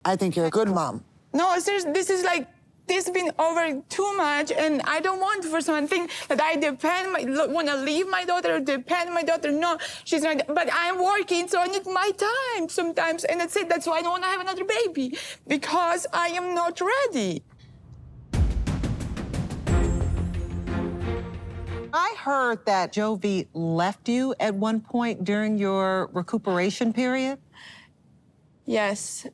I think you're a good mom. No, seriously, this has been over too much, and I don't want for someone to think that I want to leave my daughter or depend on my daughter. No, she's not. But I'm working, so I need my time sometimes, and that's it. That's why I don't want to have another baby, because I am not ready. I heard that Jovi left you at one point during your recuperation period. Yes.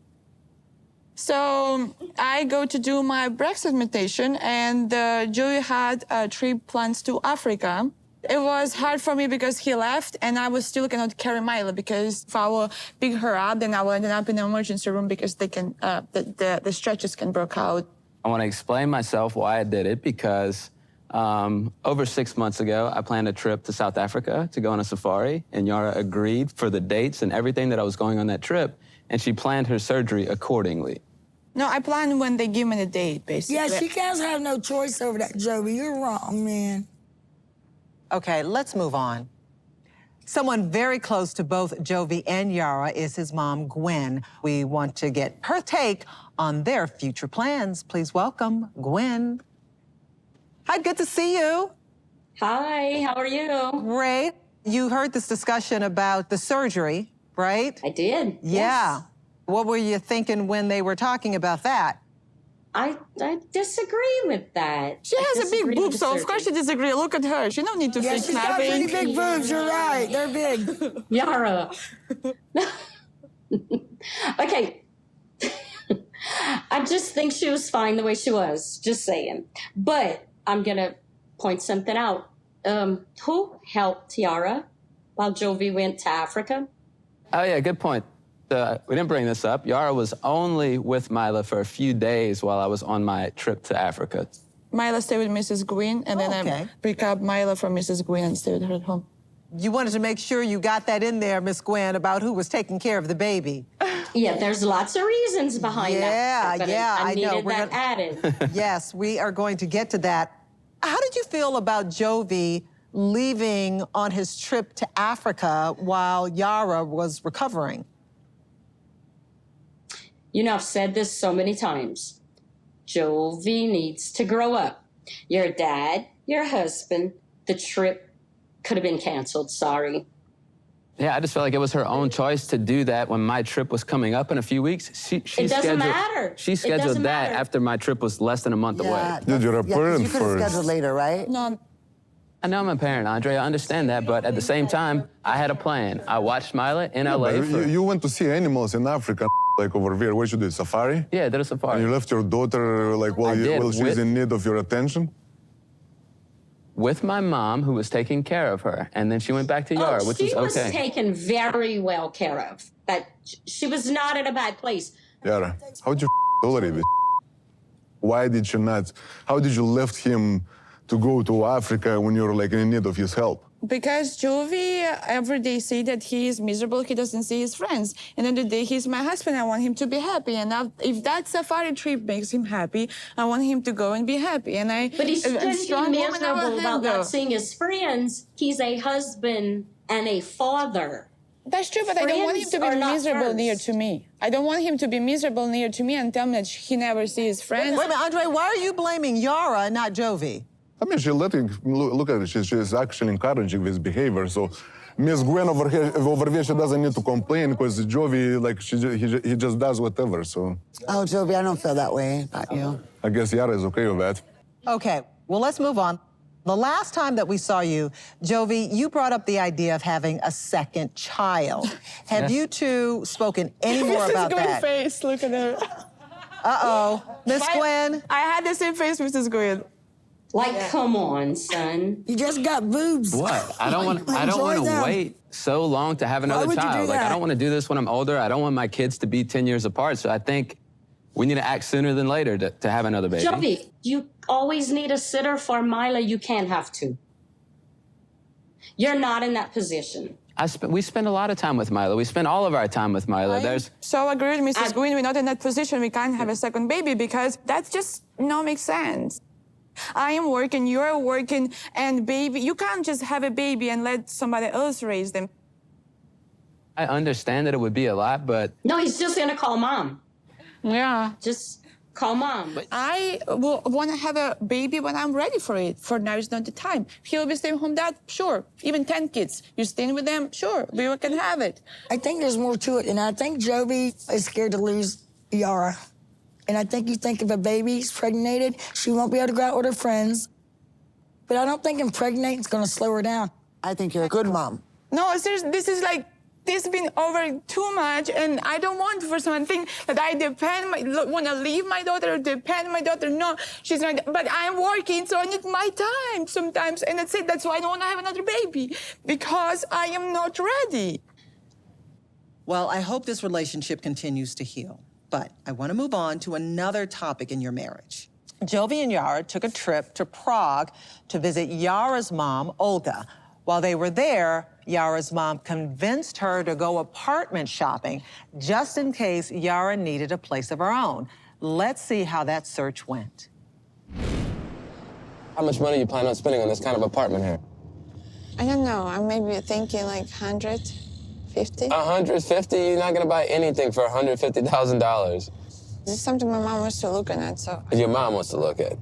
So I go to do my Brexit meditation, and Joey had a trip plans to Africa. It was hard for me because he left, and I was still cannot carry Mila, because if I will pick her up, then I will end up in the emergency room because they can the stretches can break out. I want to explain myself why I did it, because over 6 months ago, I planned a trip to South Africa to go on a safari, and Yara agreed for the dates and everything that I was going on that trip, and she planned her surgery accordingly. No, I plan when they give me the date, basically. Yeah, she can't have no choice over that, Jovi. You're wrong, man. Okay, let's move on. Someone very close to both Jovi and Yara is his mom, Gwen. We want to get her take on their future plans. Please welcome Gwen. Hi, good to see you. Hi, how are you? Great. You heard this discussion about the surgery, right? I did. Yeah. Yes. What were you thinking when they were talking about that? I disagree with that. She has a big boob, so of course she disagrees. Look at her. She don't need to fix She's got pretty nothing. big boobs. You're right. They're big. Yara. Okay. I just think she was fine the way she was. Just saying. But I'm going to point something out. Who helped Yara while Jovi went to Africa? Oh, yeah, good point. We didn't bring this up. Yara was only with Mila for a few days while I was on my trip to Africa. Mila stayed with Mrs. Gwynn, and then I pick up Mila from Mrs. Gwynn and stay with her at home. You wanted to make sure you got that in there, Miss Gwen, about who was taking care of the baby. Yeah, there's lots of reasons behind that. But I know. needed that added. Yes, we are going to get to that. How did you feel about Jovi leaving on his trip to Africa while Yara was recovering? You know, I've said this so many times. Jovi needs to grow up. Your dad, your husband, the trip could have been canceled, sorry. Yeah, I just felt like it was her own choice to do that when my trip was coming up in a few weeks. She It doesn't matter. She scheduled that after my trip was less than a month away. Dude, you're a parent you could have first. scheduled later, right? No, I know I'm a parent, Andre. I understand that, but at the same time, I had a plan. I watched Mila in LA. You went to see animals in Africa, like over there. What you did, safari? Yeah, I did a safari. And you left your daughter, like, while she's in need of your attention? With my mom, who was taking care of her, and then she went back to Yara, which is okay. She was taken very well care of. That she was not in a bad place. Yara, how did you tolerate this? Why did you not? How did you left him to go to Africa when you're like in need of his help? because Jovi every day say that he is miserable, he doesn't see his friends. And then the day he's my husband, I want him to be happy. And if that safari trip makes him happy, I want him to go and be happy. And But he shouldn't be miserable about not seeing his friends. He's a husband and a father. That's true, but I don't want him to be miserable near to me. I don't want him to be miserable near to me and tell me that he never sees his friends. Wait a minute, Andre, why are you blaming Yara and not Jovi? I mean, she's letting, look at it, she's actually encouraging this behavior. So Miss Gwen over here, she doesn't need to complain because Jovi, like, he just does whatever, so. Oh, Jovi, I don't feel that way about you. I guess Yara is okay with that. Okay, well, let's move on. The last time that we saw you, Jovi, you brought up the idea of having a second child. Have you two spoken any more about that? Mrs. Gwen face, look at her. Uh-oh, Miss Gwen. I had the same face, Mrs. Gwen. Like, come on, son. You just got boobs. What? I don't want to wait so long to have another child. Like, I don't want to do this when I'm older. I don't want my kids to be 10 years apart. So I think we need to act sooner than later to have another baby. Jovi, you always need a sitter for Mila. You can't have two. You're not in that position. We spend a lot of time with Mila. We spend all of our time with Mila. So I agree with Mrs. Green. We're not in that position. We can't have a second baby because that just not makes sense. I am working, you're working, and baby, you can't just have a baby and let somebody else raise them. I understand that it would be a lot, but... No, he's just going to call mom. Yeah. Just call mom. I will want to have a baby when I'm ready for it. For now is not the time. He'll be staying home, dad, sure. Even 10 kids. You're staying with them, sure. We can have it. I think there's more to it, and I think Jovi is scared to lose Yara. And I think you think if a baby's pregnated, she won't be able to go out with her friends. But I don't think impregnating is going to slow her down. I think you're a good mom. No, seriously, this is like, this has been over too much, and I don't want for someone to think that I want to leave my daughter or depend on my daughter. No, she's not. But I'm working, so I need my time sometimes, and that's it. That's why I don't want to have another baby, because I am not ready. Well, I hope this relationship continues to heal, but I want to move on to another topic in your marriage. Jovi and Yara took a trip to Prague to visit Yara's mom, Olga. While they were there, Yara's mom convinced her to go apartment shopping just in case Yara needed a place of her own. Let's see how that search went. How much money you plan on spending on this kind of apartment here? I don't know. I'm maybe thinking like 150. 150? You're not gonna buy anything for $150,000. This is something my mom was still looking at, so. Your mom wants to look at.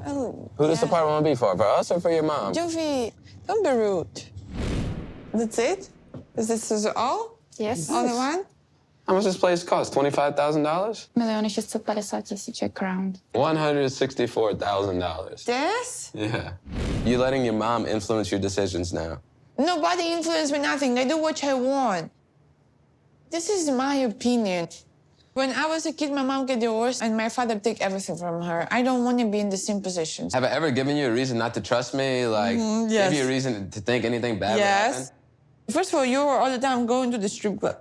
Well, Who this apartment want to be for? For us or for your mom? Jovi, don't be rude. That's it? This is all? Yes. Only one? How much this place cost? $25,000? 1,650,000 crown. $164,000. This? Yeah. You letting your mom influence your decisions now. Nobody influenced me, nothing. I do what I want. This is my opinion. When I was a kid, my mom got divorced and my father took everything from her. I don't want to be in the same position. Have I ever given you a reason not to trust me? Like, yes. give you a reason to think anything bad would happen? First of all, you were all the time going to the strip club.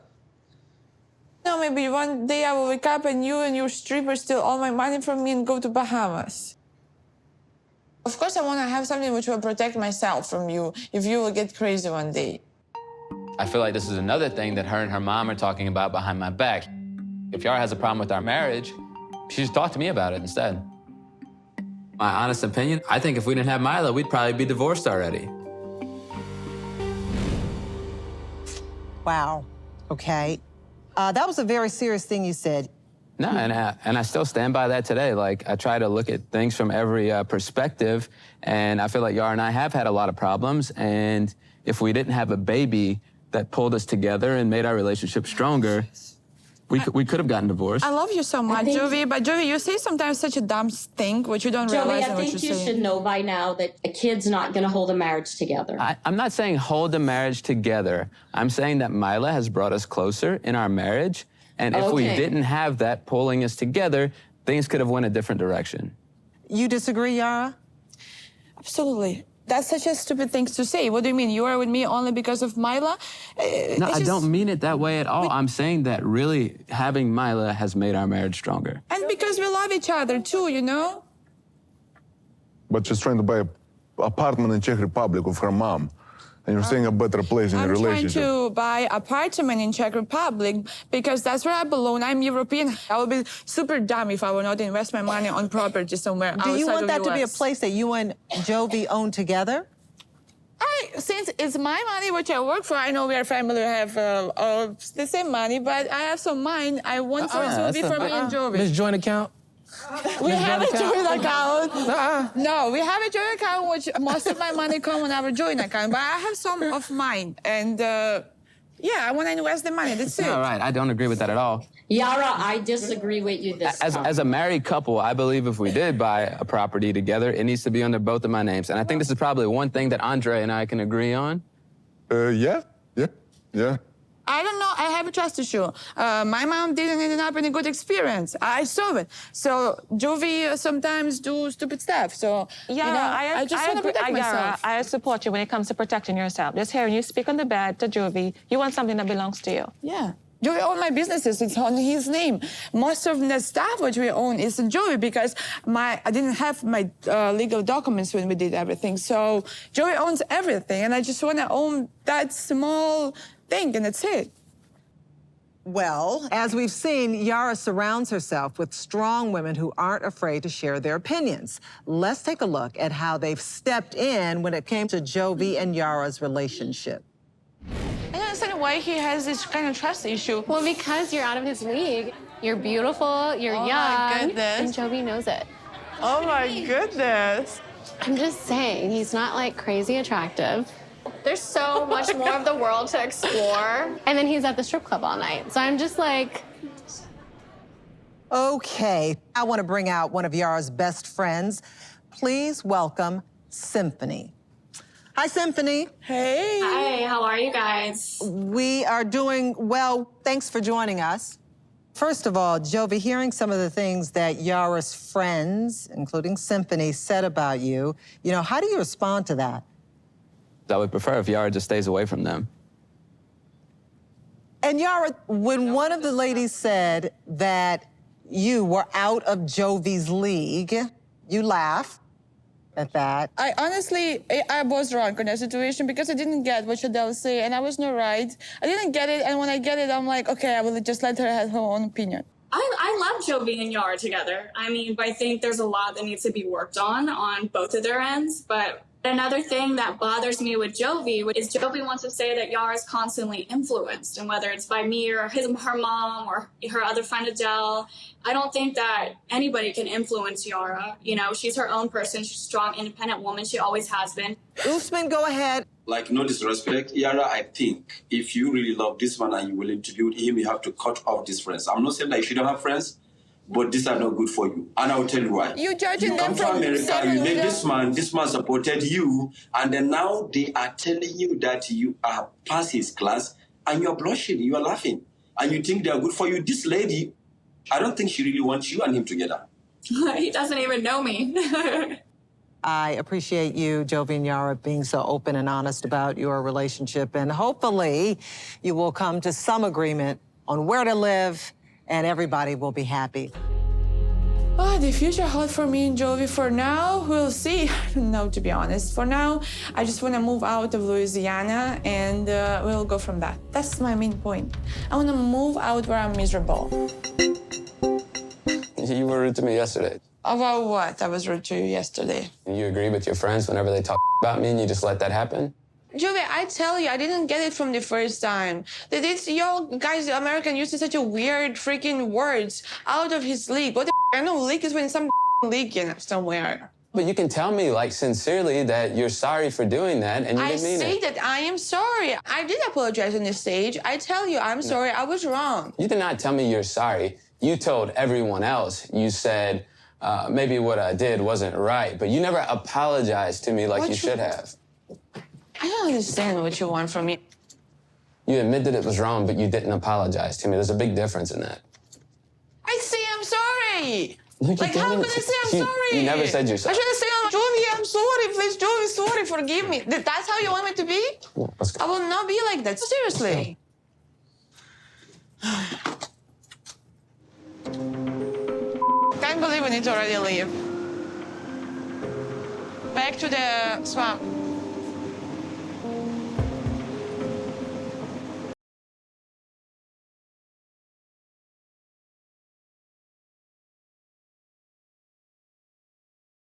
Now, maybe one day I will wake up and you and your stripper steal all my money from me and go to Bahamas. Of course, I want to have something which will protect myself from you if you will get crazy one day. I feel like this is another thing that her and her mom are talking about behind my back. If Yara has a problem with our marriage, she should talk to me about it instead. My honest opinion, I think if we didn't have Mila, we'd probably be divorced already. Wow. Okay. That was a very serious thing you said. No, and I still stand by that today. Like, I try to look at things from every perspective, and I feel like Yara and I have had a lot of problems, and if we didn't have a baby that pulled us together and made our relationship stronger, we could have gotten divorced. I love you so much, Jovi, but Jovi, you say sometimes such a dumb thing, which you don't realize Jovi, I think you should know by now that a kid's not going to hold a marriage together. I'm not saying hold the marriage together. I'm saying that Mila has brought us closer in our marriage, and if we didn't have that pulling us together, things could have went a different direction. You disagree, Yara? Absolutely. That's such a stupid thing to say. What do you mean? You are with me only because of Mila? No, I don't mean it that way at all. I'm saying that really having Mila has made our marriage stronger. And because we love each other too, you know? But she's trying to buy an apartment in Czech Republic with her mom. And you're saying a better place in your relationship. I'm trying to buy an apartment in Czech Republic because that's where I belong. I'm European. I would be super dumb if I would not invest my money on property somewhere outside of Do you want that US. to be a place that you and Jovi own together? Since it's my money, which I work for, I know we are family, have all the same money, but I have some mine. I want for it to be for me and Jovi. This joint account? We have a joint account. No, we have a joint account, which most of my money comes on our joint account, but I have some of mine. And yeah, I want to invest the money, that's it. All right, I don't agree with that at all. Yara, I disagree with you this time. As a married couple, I believe if we did buy a property together, it needs to be under both of my names. And I think this is probably one thing that Andre and I can agree on. Yeah. I don't know. I have a trust issue. My mom didn't end up in a good experience. I saw it. So Jovi sometimes do stupid stuff. So Yara, you know, I just want to protect myself. Yara, I support you when it comes to protecting yourself. Just hearing you speak on the bad to Jovi, you want something that belongs to you. Yeah. Joey own my businesses. It's on his name. Most of the stuff which we own is Joey because I didn't have my legal documents when we did everything. So Joey owns everything, and I just want to own that small thing, and that's it. Well, as we've seen, Yara surrounds herself with strong women who aren't afraid to share their opinions. Let's take a look at how they've stepped in when it came to Jovi and Yara's relationship. I don't understand why he has this kind of trust issue. Well, because you're out of his league. You're beautiful, you're Oh young, my goodness. and Jovi knows it. Oh my goodness. I'm just saying, he's not like crazy attractive. There's so much more of the world to explore. And then he's at the strip club all night. So I'm just like... Okay, I want to bring out one of Yara's best friends. Please welcome Symphony. Hi, Symphony. Hey. Hi, how are you guys? We are doing well. Thanks for joining us. First of all, Jovi, hearing some of the things that Yara's friends, including Symphony, said about you, how do you respond to that? I would prefer if Yara just stays away from them. And Yara, when one of the ladies said that you were out of Jovi's league, you laughed at that. I honestly was wrong in that situation because I didn't get what Adele said, and I was not right. I didn't get it, and when I get it, I'm like, okay, I will just let her have her own opinion. I love Jovi and Yara together. I mean, I think there's a lot that needs to be worked on both of their ends, but another thing that bothers me with Jovi is Jovi wants to say that Yara is constantly influenced, and whether it's by me or her mom or her other friend Adele, I don't think that anybody can influence Yara. She's her own person. She's a strong, independent woman. She always has been. Usman, go ahead. Like, no disrespect, Yara, I think if you really love this man and you're willing to be with him, you have to cut off these friends. I'm not saying that you shouldn't have friends, but these are not good for you. And I'll tell you why. You judging them come to from America, you met this man supported you, and then now they are telling you that you are past his class, and you're blushing, you are laughing, and you think they are good for you. This lady, I don't think she really wants you and him together. He doesn't even know me. I appreciate you, Jovi and Yara, being so open and honest about your relationship, and hopefully you will come to some agreement on where to live, and everybody will be happy. Oh, the future hot for me and Jovi. For now, we'll see. I don't know, to be honest. For now, I just want to move out of Louisiana, and we'll go from that. That's my main point. I want to move out where I'm miserable. You were rude to me yesterday. About what? I was rude to you yesterday. You agree with your friends whenever they talk about me and you just let that happen? Jovi, I tell you, I didn't get it from the first time. Y'all guys, the American using such a weird freaking words. Out of his league. What the I know league is when some league somewhere. But you can tell me, like, sincerely that you're sorry for doing that and you didn't mean it. I say that I am sorry. I did apologize on this stage. I tell you, I'm sorry. I was wrong. You did not tell me you're sorry. You told everyone else. You said, maybe what I did wasn't right, but you never apologized to me like you should have. I don't understand what you want from me. You admit that it was wrong, but you didn't apologize to me. There's a big difference in that. I say I'm sorry. Look, Like, how can I say I'm sorry? You never said you're sorry. I should have said, Jovi, I'm sorry. Please, Jovi, sorry. Forgive me. That's how you want me to be? Well, let's go. I will not be like that. Seriously. Can't believe we need to already leave. Back to the swamp.